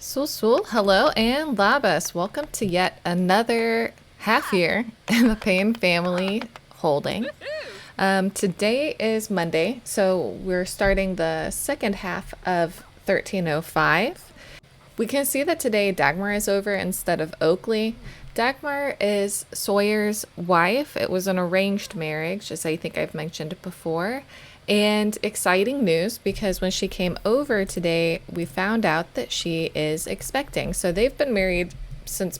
Hello and Labas. Welcome to yet another half year in the Payne family holding. Today is Monday, so we're starting the second half of 1305. We can see that today Dagmar is over instead of Oakley. Dagmar is Sawyer's wife. It was an arranged marriage, as I think I've mentioned before. And exciting news, because when she came over today, we found out that she is expecting. So they've been married since,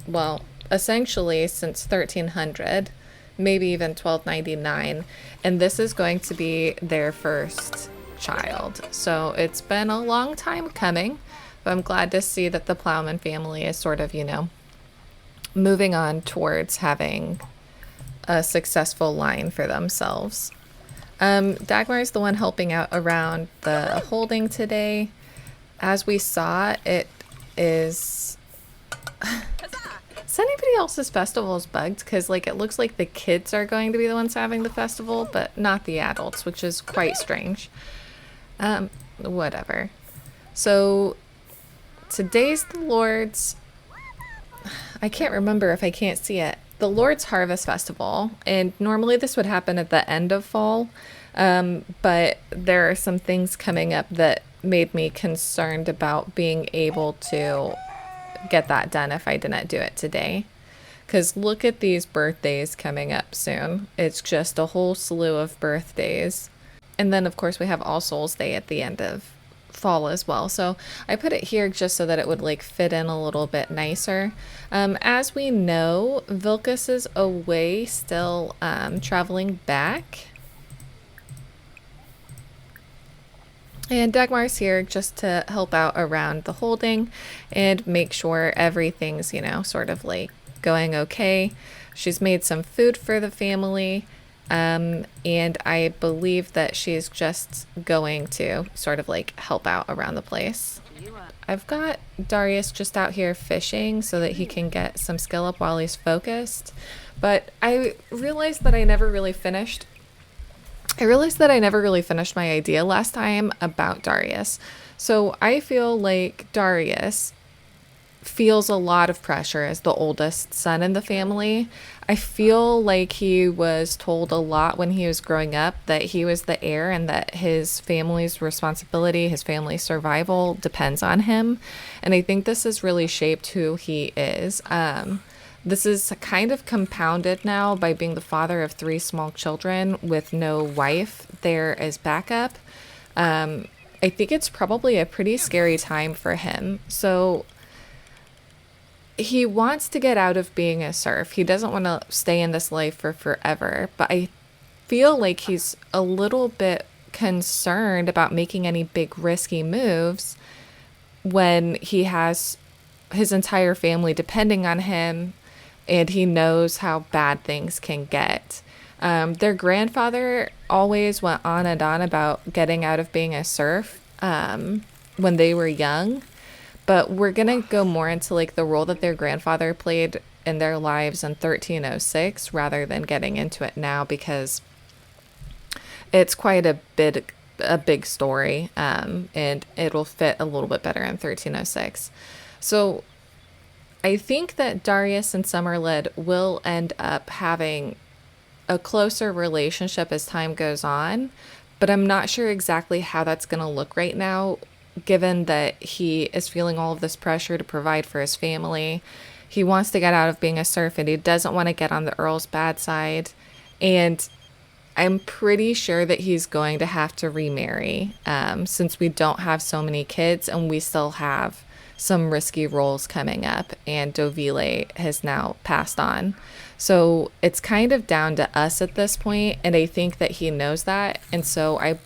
well, essentially since 1300, maybe even 1299. And this is going to be their first child. So it's been a long time coming, but I'm glad to see that the Plowman family is sort of, moving on towards having a successful line for themselves. Dagmar is the one helping out around the holding today. As we saw, it is... Is anybody else's festival is bugged? Because, it looks like the kids are going to be the ones having the festival, but not the adults, which is quite strange. Whatever. So, today's the Lord's... I can't remember if I can't see it. The Lord's Harvest Festival, and normally this would happen at the end of fall, but there are some things coming up that made me concerned about being able to get that done if I didn't do it today. Because look at these birthdays coming up soon. It's just a whole slew of birthdays. And then, of course, we have All Souls Day at the end of fall as well. So I put it here just so that it would fit in a little bit nicer. As we know, Vilkas is away still, traveling back. And Dagmar's here just to help out around the holding and make sure everything's, sort of going okay. She's made some food for the family. And I believe that she's just going to sort of help out around the place. I've got Darius just out here fishing so that he can get some skill up while he's focused. But I realized that I never really finished my idea last time about Darius. So I feel like Darius feels a lot of pressure as the oldest son in the family. I feel like he was told a lot when he was growing up that he was the heir and that his family's responsibility, his family's survival depends on him. And I think this has really shaped who he is. This is kind of compounded now by being the father of 3 small children with no wife there as backup. I think it's probably a pretty scary time for him. So he wants to get out of being a serf. He doesn't want to stay in this life for forever. But I feel like he's a little bit concerned about making any big risky moves when he has his entire family depending on him and he knows how bad things can get. Their grandfather always went on and on about getting out of being a serf when they were young. But we're going to go more into the role that their grandfather played in their lives in 1306 rather than getting into it now, because it's quite a big story, and it'll fit a little bit better in 1306. So I think that Darius and Summerled will end up having a closer relationship as time goes on, but I'm not sure exactly how that's going to look right now, given that he is feeling all of this pressure to provide for his family. He wants to get out of being a serf and he doesn't want to get on the Earl's bad side. And I'm pretty sure that he's going to have to remarry, since we don't have so many kids and we still have some risky roles coming up, and Dovile has now passed on. So it's kind of down to us at this point, and I think that he knows that. And so I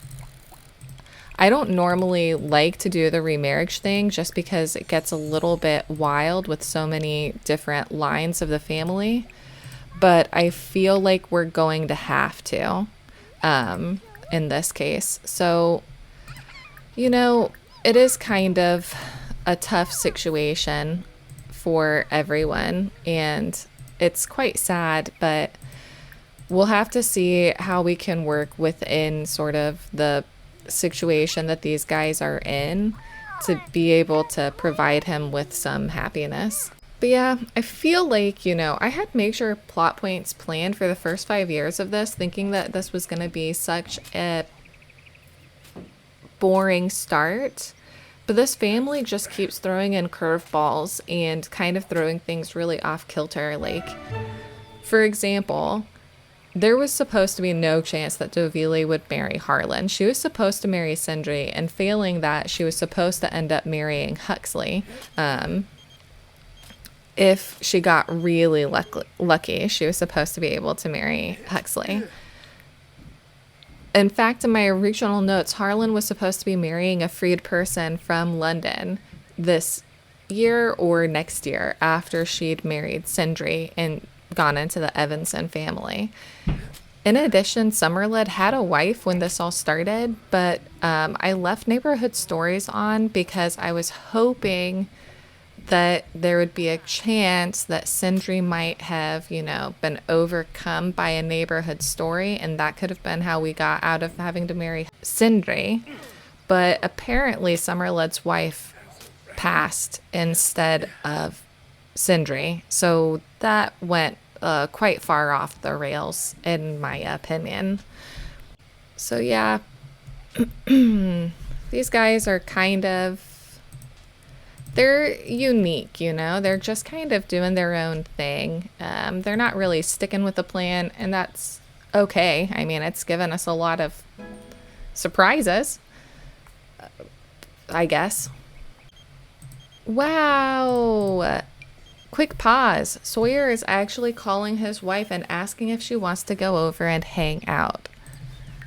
don't normally like to do the remarriage thing just because it gets a little bit wild with so many different lines of the family. But I feel like we're going to have to in this case. So, it is kind of a tough situation for everyone. And it's quite sad, but we'll have to see how we can work within sort of the situation that these guys are in to be able to provide him with some happiness. But yeah, I feel like, I had major plot points planned for the first 5 years of this, thinking that this was going to be such a boring start. But this family just keeps throwing in curveballs and kind of throwing things really off kilter. Like, for example, there was supposed to be no chance that Dovile would marry Harlan. She was supposed to marry Sindri, and failing that, she was supposed to end up marrying Huxley. If she got really lucky, she was supposed to be able to marry Huxley. In fact, in my original notes, Harlan was supposed to be marrying a freed person from London this year or next year after she'd married Sindri and gone into the Evenssons family. In addition, Summerled had a wife when this all started, but I left Neighborhood Stories on because I was hoping that there would be a chance that Sindri might have, been overcome by a neighborhood story, and that could have been how we got out of having to marry Sindri. But apparently Summerled's wife passed instead of Sindri, so that went quite far off the rails, in my opinion. So yeah, these guys are they're unique, they're just kind of doing their own thing. They're not really sticking with the plan, and that's okay. I mean, it's given us a lot of surprises, I guess. Wow. Quick pause. Sawyer is actually calling his wife and asking if she wants to go over and hang out.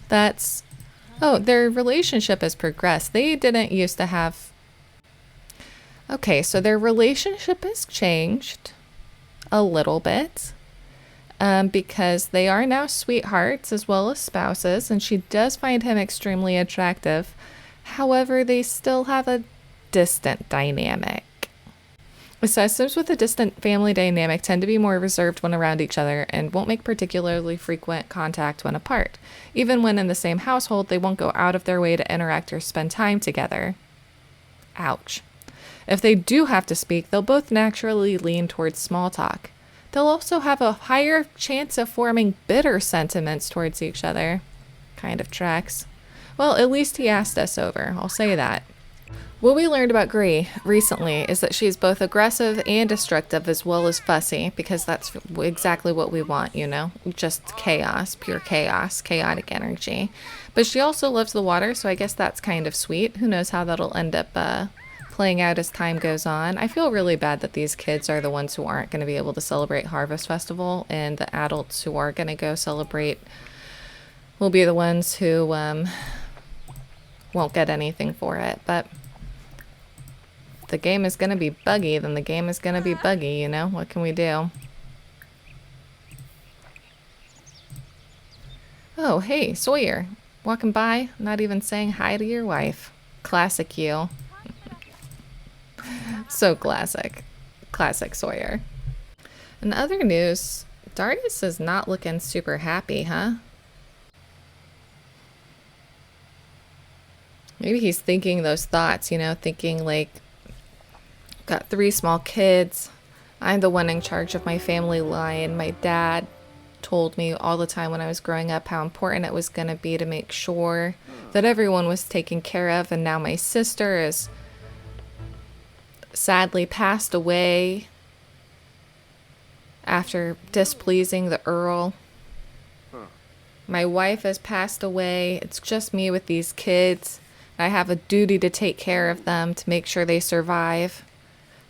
Their relationship has progressed. They didn't used to have... Okay, so their relationship has changed a little bit because they are now sweethearts as well as spouses, and she does find him extremely attractive. However, they still have a distant dynamic. It says Sims with a distant family dynamic tend to be more reserved when around each other and won't make particularly frequent contact when apart. Even when in the same household, they won't go out of their way to interact or spend time together. Ouch. If they do have to speak, they'll both naturally lean towards small talk. They'll also have a higher chance of forming bitter sentiments towards each other. Kind of tracks. Well, at least he asked us over, I'll say that. What we learned about Gree recently is that she's both aggressive and destructive as well as fussy, because that's exactly what we want, just chaos, pure chaos, chaotic energy. But she also loves the water, so I guess that's kind of sweet. Who knows how that'll end up playing out as time goes on. I feel really bad that these kids are the ones who aren't going to be able to celebrate Harvest Festival, and the adults who are going to go celebrate will be the ones who won't get anything for it. But if the game is going to be buggy, then the game is going to be buggy, What can we do? Oh, hey, Sawyer. Walking by, not even saying hi to your wife. Classic you. So classic. Classic Sawyer. In other news, Darius is not looking super happy, huh? Maybe he's thinking those thoughts, thinking like, got 3 small kids. I'm the one in charge of my family line. My dad told me all the time when I was growing up how important it was going to be to make sure that everyone was taken care of, and now my sister is sadly passed away after displeasing the Earl. My wife has passed away. It's just me with these kids. I have a duty to take care of them, to make sure they survive.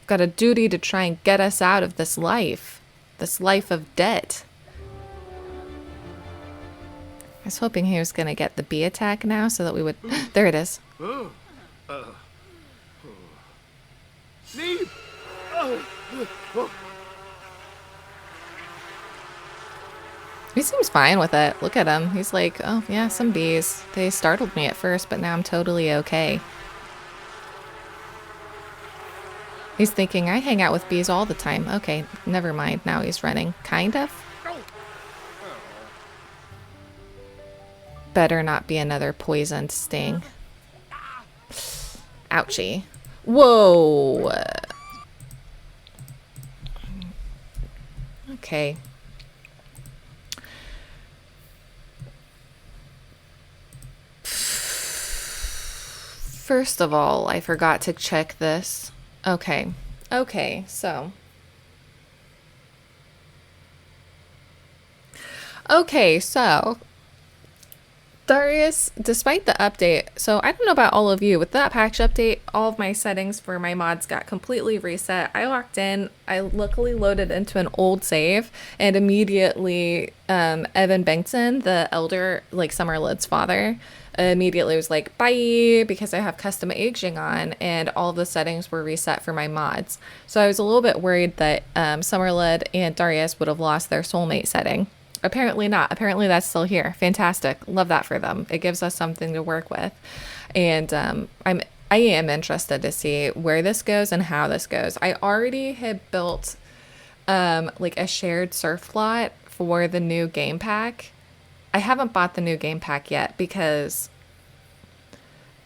I've got a duty to try and get us out of this life of debt. I was hoping he was going to get the bee attack now so that we would... There it is. He seems fine with it. Look at him. He's like, oh yeah, some bees. They startled me at first, but now I'm totally okay. He's thinking, I hang out with bees all the time. Okay, never mind. Now he's running. Kind of. Better not be another poisoned sting. Ouchie. Whoa. Okay. First of all, I forgot to check this. Okay. Okay, so. Okay, so Darius, despite the update, so I don't know about all of you, with that patch update, all of my settings for my mods got completely reset. I logged in, I luckily loaded into an old save, and immediately Evenssons, the elder, like Summerlid's father, immediately was like, bye, because I have custom aging on, and all of the settings were reset for my mods. So I was a little bit worried that Summerlid and Darius would have lost their soulmate setting. Apparently not. Apparently that's still here. Fantastic. Love that for them. It gives us something to work with. And I am interested to see where this goes and how this goes. I already had built like a shared surf lot for the new game pack. I haven't bought the new game pack yet because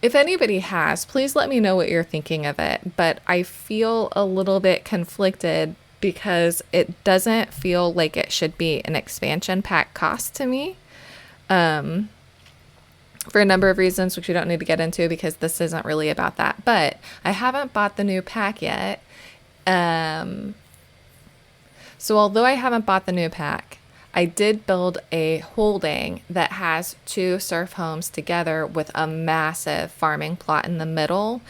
if anybody has, please let me know what you're thinking of it. But I feel a little bit conflicted because it doesn't feel like it should be an expansion pack cost to me, for a number of reasons, which we don't need to get into because this isn't really about that. But I haven't bought the new pack yet. So although I haven't bought the new pack, I did build a holding that has 2 surf homes together with a massive farming plot in the middle,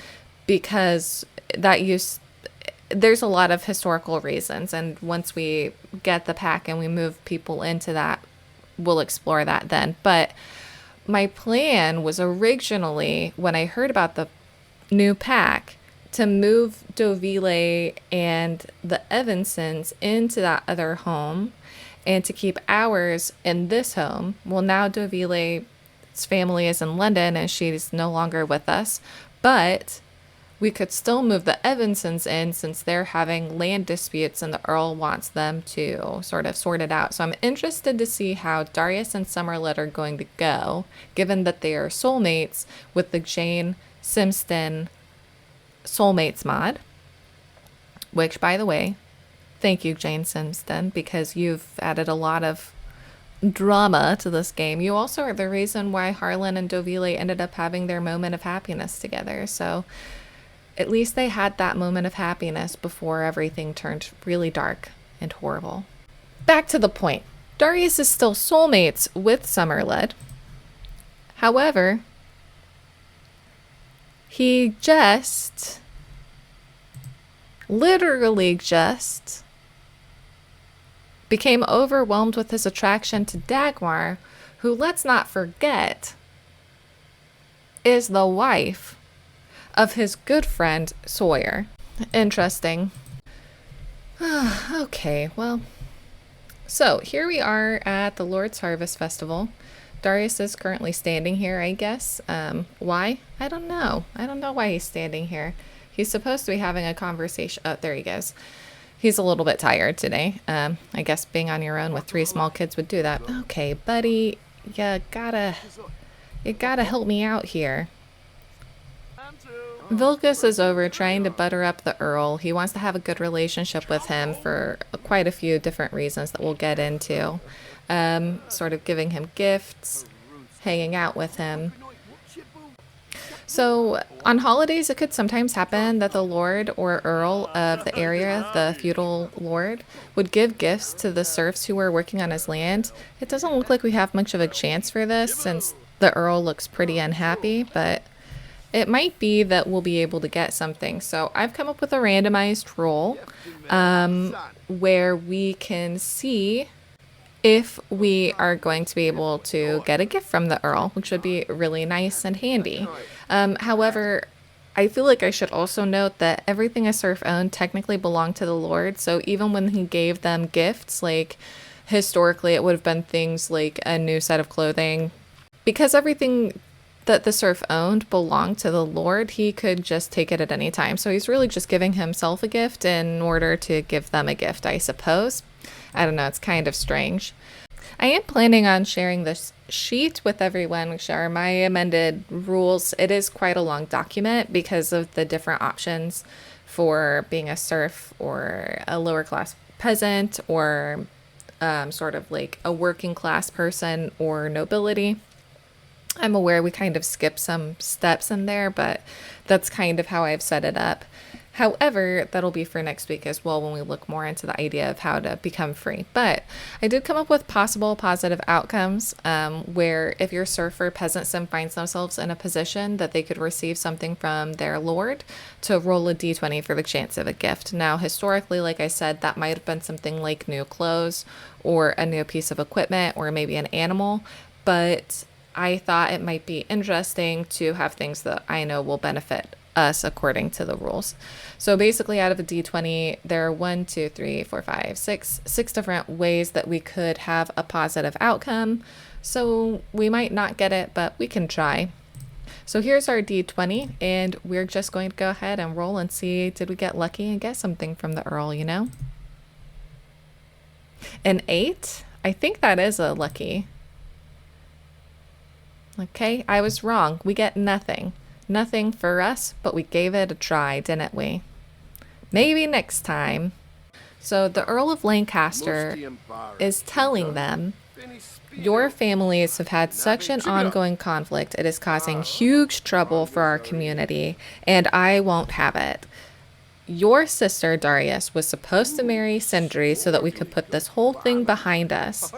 because there's a lot of historical reasons, and once we get the pack and we move people into that, we'll explore that then. But my plan was originally, when I heard about the new pack, to move Dovile and the Evenssons into that other home and to keep ours in this home. Well, now Dovile's family is in London and she's no longer with us, but we could still move the Evenssons in since they're having land disputes and the Earl wants them to sort of sort it out. So I'm interested to see how Darius and Summerlid are going to go, given that they are soulmates with the Jane Simston Soulmates mod, which, by the way, thank you, Jane Simston, because you've added a lot of drama to this game. You also are the reason why Harlan and Dovile ended up having their moment of happiness together. So at least they had that moment of happiness before everything turned really dark and horrible. Back to the point. Darius is still soulmates with Summerlid. However, he literally just became overwhelmed with his attraction to Dagmar, who, let's not forget, is the wife of his good friend Sawyer. Interesting. Okay, well, so here we are at the Lord's Harvest Festival. Darius is currently standing here, I guess. Why? I don't know. I don't know why he's standing here. He's supposed to be having a conversation. Oh, there he goes. He's a little bit tired today. I guess being on your own with 3 small kids would do that. Okay, buddy, you gotta help me out here. Vilkas is over trying to butter up the Earl. He wants to have a good relationship with him for quite a few different reasons that we'll get into. Sort of giving him gifts, hanging out with him. So on holidays, it could sometimes happen that the Lord or Earl of the area, the feudal lord, would give gifts to the serfs who were working on his land. It doesn't look like we have much of a chance for this since the Earl looks pretty unhappy, but it might be that we'll be able to get something. So I've come up with a randomized roll where we can see if we are going to be able to get a gift from the Earl, which would be really nice and handy. However, I feel like I should also note that everything a serf owned technically belonged to the Lord. So even when he gave them gifts, like historically it would have been things like a new set of clothing. Because everything that the serf owned belonged to the Lord, he could just take it at any time. So he's really just giving himself a gift in order to give them a gift, I suppose. I don't know, it's kind of strange. I am planning on sharing this sheet with everyone, which are my amended rules. It is quite a long document because of the different options for being a serf or a lower class peasant or sort of like a working class person or nobility. I'm aware we kind of skip some steps in there, but that's kind of how I've set it up. However, that'll be for next week as well when we look more into the idea of how to become free. But I did come up with possible positive outcomes where if your serf or peasant sim finds themselves in a position that they could receive something from their lord, to roll a d20 for the chance of a gift. Now, historically, like I said, that might have been something like new clothes or a new piece of equipment or maybe an animal, but I thought it might be interesting to have things that I know will benefit us according to the rules. So basically, out of a d20, there are 6 different ways that we could have a positive outcome. So we might not get it, but we can try. So here's our d20, and we're just going to go ahead and roll and see, did we get lucky and get something from the Earl, you know? An 8? I think that is a lucky. Okay, I was wrong. We get nothing. Nothing for us, but we gave it a try, didn't we? Maybe next time. So the Earl of Lancaster is telling them, your families have had such an ongoing conflict, it is causing huge trouble for our community, and I won't have it. Your sister, Darius, was supposed to marry Sindri so that we could put this whole thing behind us.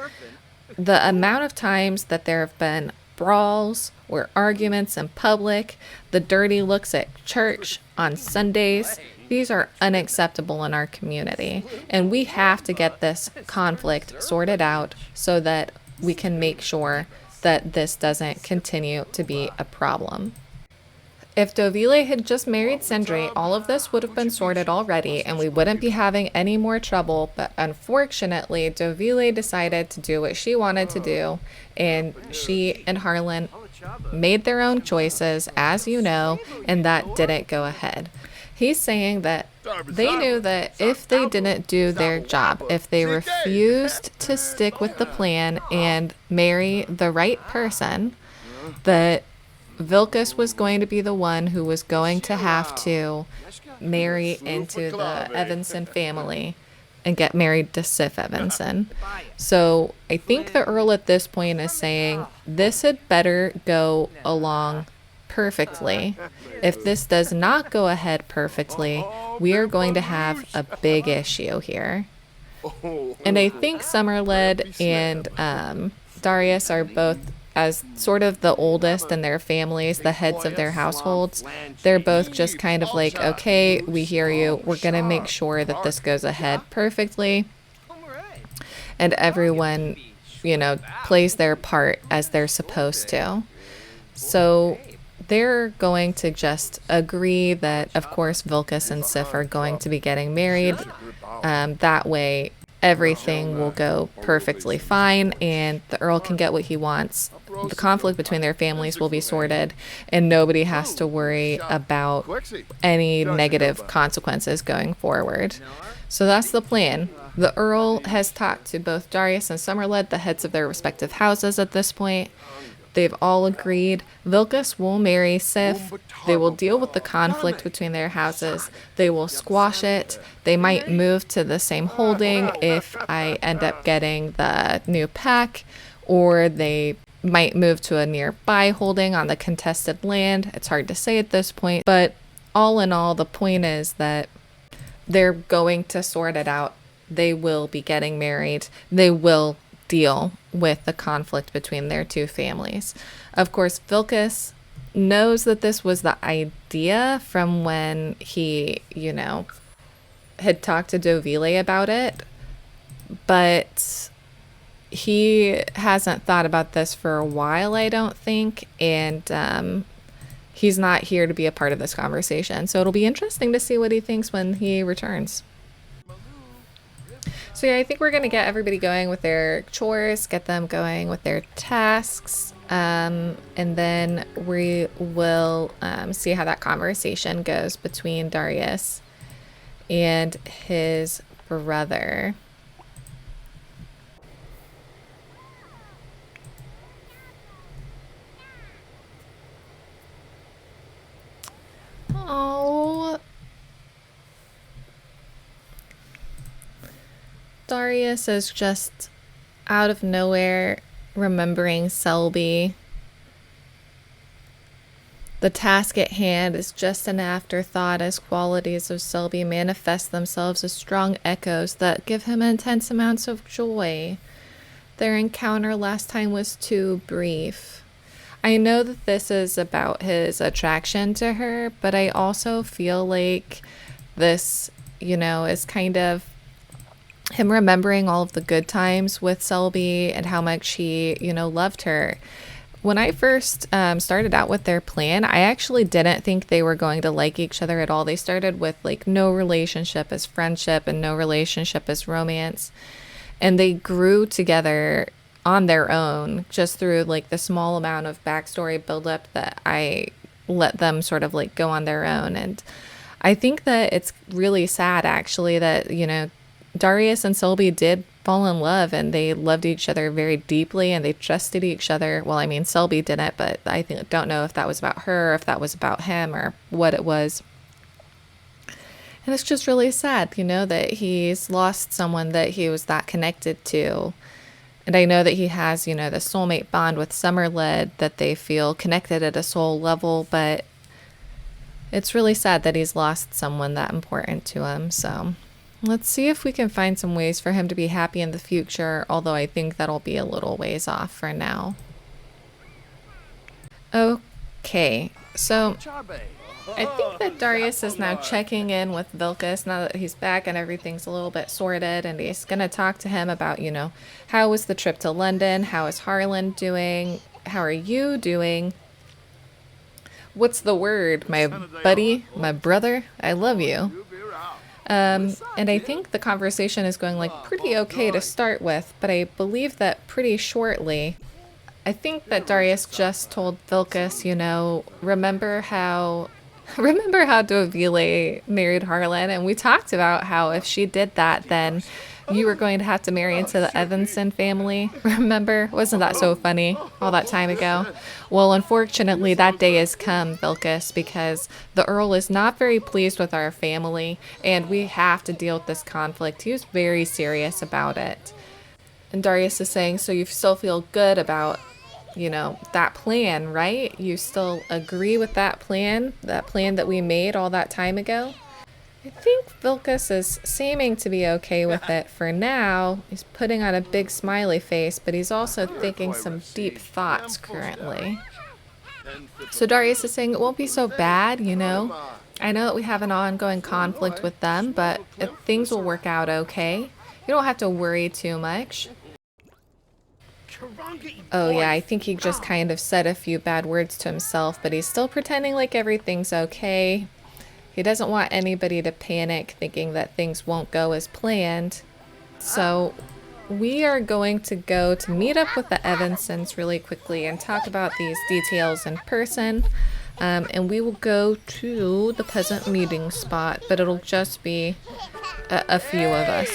The amount of times that there have been brawls or arguments in public, the dirty looks at church on Sundays, these are unacceptable in our community. And we have to get this conflict sorted out so that we can make sure that this doesn't continue to be a problem. If Dovile had just married Sindri, all of this would have been sorted already and we wouldn't be having any more trouble, but unfortunately, Dovile decided to do what she wanted to do, and she and Harlan made their own choices, as you know, and that didn't go ahead. He's saying that they knew that if they didn't do their job, if they refused to stick with the plan and marry the right person, that Vilkas was going to be the one who was going to have to marry into the Evenssons family and get married to Sif Evenssons. So I think the Earl at this point is saying this had better go along perfectly. If this does not go ahead perfectly, we are going to have a big issue here. And I think Summerled and Darius are both, as sort of the oldest in their families, the heads of their households, they're both just kind of like, okay, we hear you. We're going to make sure that this goes ahead perfectly. And everyone, you know, plays their part as they're supposed to. So they're going to just agree that, of course, Vilkas and Sif are going to be getting married. That way, everything will go perfectly fine and the Earl can get what he wants. The conflict between their families will be sorted and nobody has to worry about any negative consequences going forward. So that's the plan. The Earl has talked to both Darius and Summerled, the heads of their respective houses at this point. They've all agreed. Vilkas will marry Sif. They will deal with the conflict between their houses. They will squash it. They might move to the same holding if I end up getting the new pack, or they might move to a nearby holding on the contested land. It's hard to say at this point, but all in all, the point is that they're going to sort it out. They will be getting married. They will deal with the conflict between their two families. Of course, Vilkas knows that this was the idea from when he, you know, had talked to Dovile about it, but he hasn't thought about this for a while, I don't think, and he's not here to be a part of this conversation. So it'll be interesting to see what he thinks when he returns. So yeah, I think we're going to get everybody going with their chores, get them going with their tasks, and then we will see how that conversation goes between Darius and his brother. Oh, Darius is just out of nowhere remembering Selby. The task at hand is just an afterthought as qualities of Selby manifest themselves as strong echoes that give him intense amounts of joy. Their encounter last time was too brief. I know that this is about his attraction to her, but I also feel like this, is kind of him remembering all of the good times with Selby and how much he, loved her. When I first started out with their plan, I actually didn't think they were going to like each other at all. They started with like no relationship as friendship and no relationship as romance. And they grew together on their own just through like the small amount of backstory buildup that I let them sort of like go on their own. And I think that it's really sad actually that, Darius and Selby did fall in love and they loved each other very deeply and they trusted each other. Well, I mean, Selby didn't, but I don't know if that was about her, if that was about him or what it was. And it's just really sad, that he's lost someone that he was that connected to. And I know that he has, the soulmate bond with Summerled, that they feel connected at a soul level, but it's really sad that he's lost someone that important to him. So let's see if we can find some ways for him to be happy in the future, although I think that'll be a little ways off for now. Okay, so I think that Darius is now checking in with Vilkas now that he's back and everything's a little bit sorted, and he's going to talk to him about, how was the trip to London? How is Harlan doing? How are you doing? What's the word? My buddy? My brother? I love you. And I think the conversation is going like pretty okay to start with, but I believe that pretty shortly, I think that Darius just told Vilkas, remember how Dovile married Harlan, and we talked about how if she did that, then you were going to have to marry into the Evenssons family. Remember? Wasn't that so funny all that time ago? Well, unfortunately, that day has come, Vilkas, because the Earl is not very pleased with our family, and we have to deal with this conflict. He was very serious about it. And Darius is saying, so you still feel good about, that plan, right? You still agree with that plan that we made all that time ago? I think Vilkas is seeming to be okay with it for now. He's putting on a big smiley face, but he's also thinking some deep thoughts currently. So Darius is saying it won't be so bad, I know that we have an ongoing conflict with them, but things will work out okay. You don't have to worry too much. Oh yeah, I think he just kind of said a few bad words to himself, but he's still pretending like everything's okay. He doesn't want anybody to panic thinking that things won't go as planned. So we are going to go to meet up with the Evenssons really quickly and talk about these details in person. And we will go to the peasant meeting spot, but it'll just be a few of us,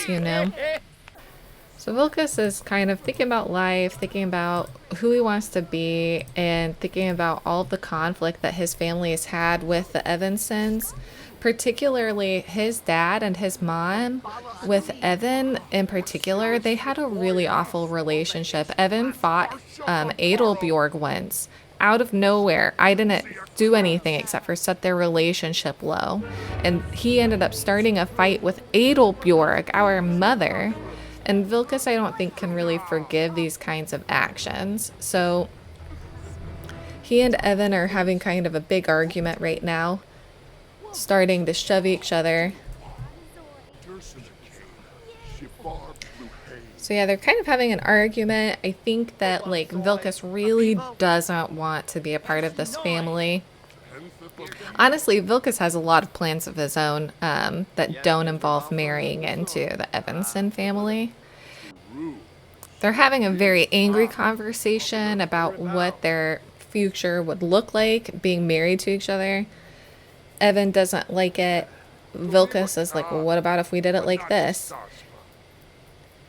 So Vilkas is kind of thinking about life, thinking about who he wants to be, and thinking about all of the conflict that his family has had with the Evenssons, particularly his dad and his mom. With Evan in particular, they had a really awful relationship. Evan fought Adelbjorg once, out of nowhere. I didn't do anything except for set their relationship low. And he ended up starting a fight with Adelbjorg, our mother. And Vilkas, I don't think, can really forgive these kinds of actions. So he and Evan are having kind of a big argument right now, starting to shove each other. So yeah, they're kind of having an argument. I think that like Vilkas really doesn't want to be a part of this family. Honestly, Vilkas has a lot of plans of his own that don't involve marrying into the Evenssons family. They're having a very angry conversation about what their future would look like being married to each other. Evan doesn't like it. Vilkas is like, well, what about if we did it like this?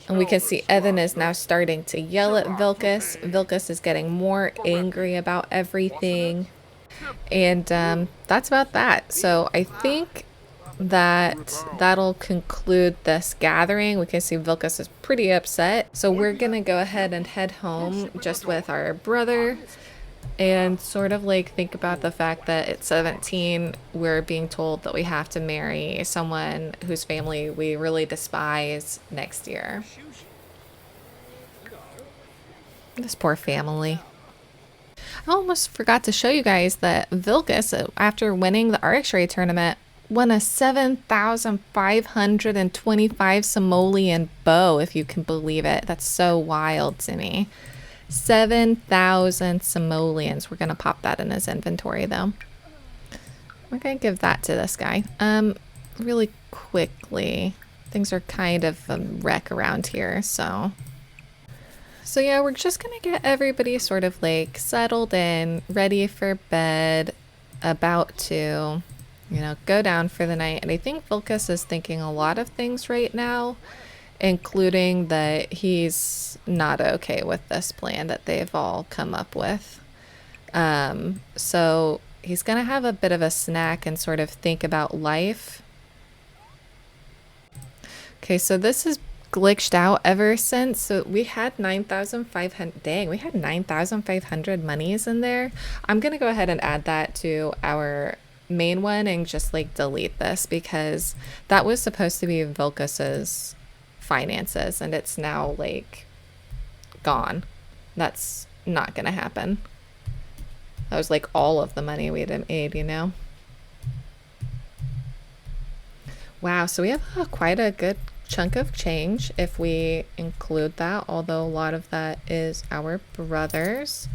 And we can see Evan is now starting to yell at Vilkas. Vilkas is getting more angry about everything. And that's about that. So I think that'll conclude this gathering. We can see Vilkas is pretty upset. So we're going to go ahead and head home just with our brother and sort of like think about the fact that at 17 we're being told that we have to marry someone whose family we really despise next year. This poor family. I almost forgot to show you guys that Vilkas, after winning the archery tournament, won a 7,525 simoleon bow, if you can believe it. That's so wild to me. 7,000 simoleons. We're going to pop that in his inventory, though. We're going to give that to this guy. Really quickly. Things are kind of a wreck around here, so yeah, we're just going to get everybody sort of like settled in, ready for bed, about to, go down for the night. And I think Vilkas is thinking a lot of things right now, including that he's not okay with this plan that they've all come up with. So he's going to have a bit of a snack and sort of think about life. Okay, so this is glitched out ever since. So we had 9,500. Dang, we had 9,500 monies in there. I'm going to go ahead and add that to our main one and just like delete this because that was supposed to be Vilkas's finances and it's now like gone. That's not gonna happen. That was like all of the money we had made, Wow, so we have quite a good chunk of change if we include that, although a lot of that is our brother's.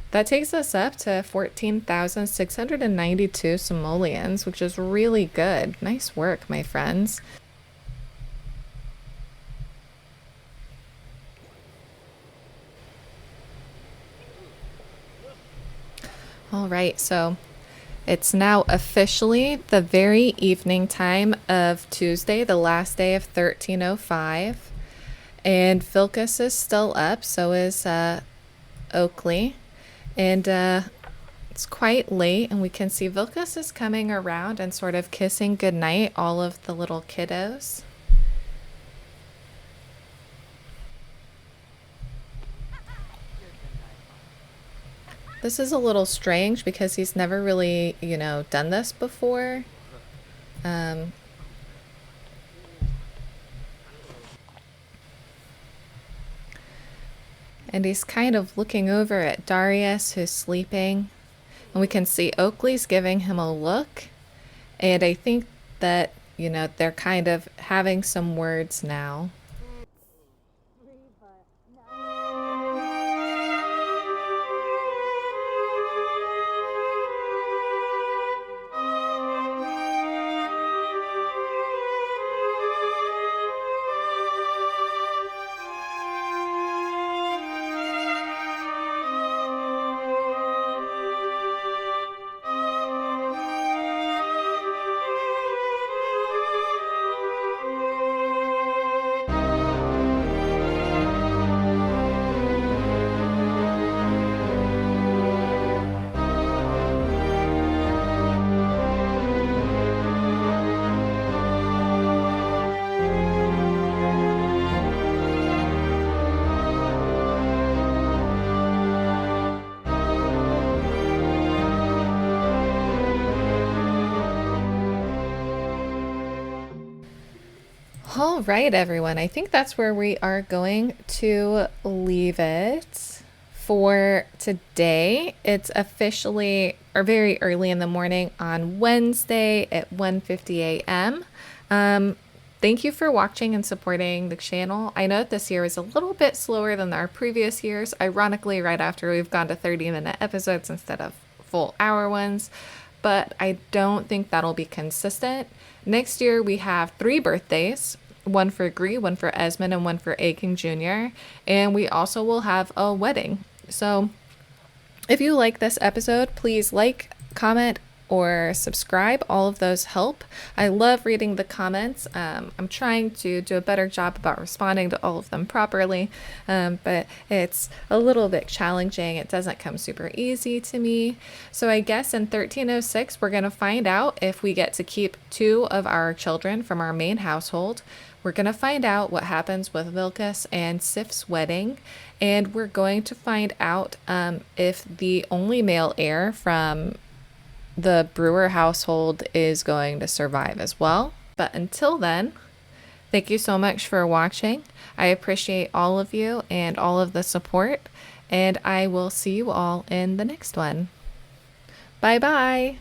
That takes us up to 14,692 simoleons, which is really good. Nice work, my friends. All right, so it's now officially the very evening time of Tuesday, the last day of 1305. And Vilkas is still up, so is Oakley. And it's quite late, and we can see Vilkas is coming around and sort of kissing goodnight all of the little kiddos. This is a little strange because he's never really, done this before. And he's kind of looking over at Darius, who's sleeping. And we can see Oakley's giving him a look. And I think that, they're kind of having some words now. All right, everyone. I think that's where we are going to leave it for today. It's officially or very early in the morning on Wednesday at 1:50 a.m. Thank you for watching and supporting the channel. I know that this year is a little bit slower than our previous years, ironically, right after we've gone to 30-minute episodes instead of full hour ones, but I don't think that'll be consistent. Next year, we have 3 birthdays. One for Gree, one for Esmond, and one for Aiken Jr. And we also will have a wedding. So if you like this episode, please like, comment, or subscribe. All of those help. I love reading the comments. I'm trying to do a better job about responding to all of them properly, but it's a little bit challenging. It doesn't come super easy to me. So I guess in 1306, we're going to find out if we get to keep 2 of our children from our main household. We're going to find out what happens with Vilkas and Sif's wedding, and we're going to find out if the only male heir from the Brewer household is going to survive as well. But until then, thank you so much for watching. I appreciate all of you and all of the support, and I will see you all in the next one. Bye bye.